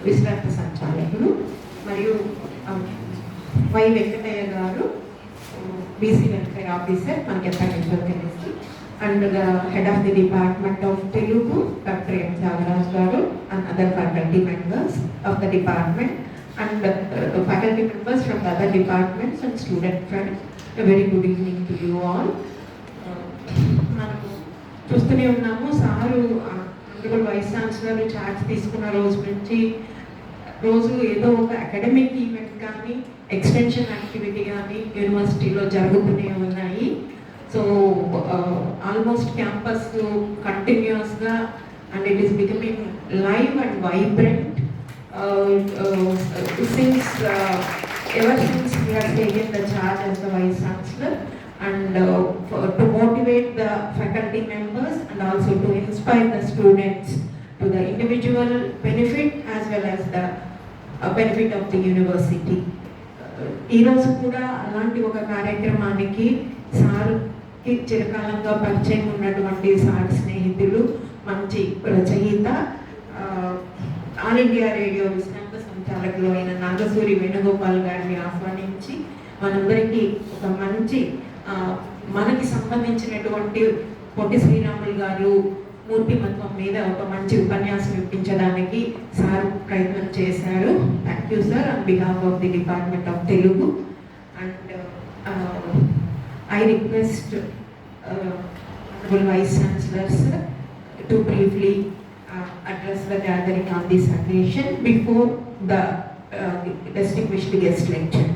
విశ్రాంత సంచాలకులు, మరియు వై వెంకటయ్య గారు బీసీ వెల్ఫేర్ ఆఫీసర్, మనకి ఎప్పటి నుంచో తెలుసు. And the head of the department of Telugu doctor M Tyagaraj garu and other faculty members of the department and faculty members from the other departments and student friends, very good evening to you all. మనము చూస్తూనే ఉన్నాము, sir honourable vice chancellor charge తీసుకున్న రోజు నుంచి రోజు ఏదో ఒక academic event కానీ ఎక్స్టెన్షన్ యాక్టివిటీ కానీ యూనివర్సిటీలో జరుగుతూనే ఉన్నాయి. సో ఆల్మోస్ట్ క్యాంపస్ కంటిన్యూస్గా and it is becoming live and vibrant since ever since we have taken the charge as the vice chancellor, and to motivate the faculty members and also to inspire the students to the individual benefit as well as the benefit of the university. ఈరోజు కూడా అలాంటి ఒక కార్యక్రమానికి సార్కి చిరకాలంగా పరిచయం ఉన్నటువంటి sir స్నేహితులు, మంచి రచయిత, ఆల్ ఇండియా రేడియో విశ్రాంత సంచాలకులు అయిన నాగసూరి వేణుగోపాల్ గారిని ఆహ్వానించి మనందరికీ ఒక మంచి మనకి సంబంధించినటువంటి పొట్టి శ్రీరాములు గారు మూర్తిమత్వం మీద ఒక మంచి ఉపన్యాసం ఇప్పించడానికి సార్ ప్రయత్నం చేశారు. Thank you sir on behalf of the department of Telugu. And I request vice chancellor sir to briefly address the gathering on this occasion before the distinguished guest lecture.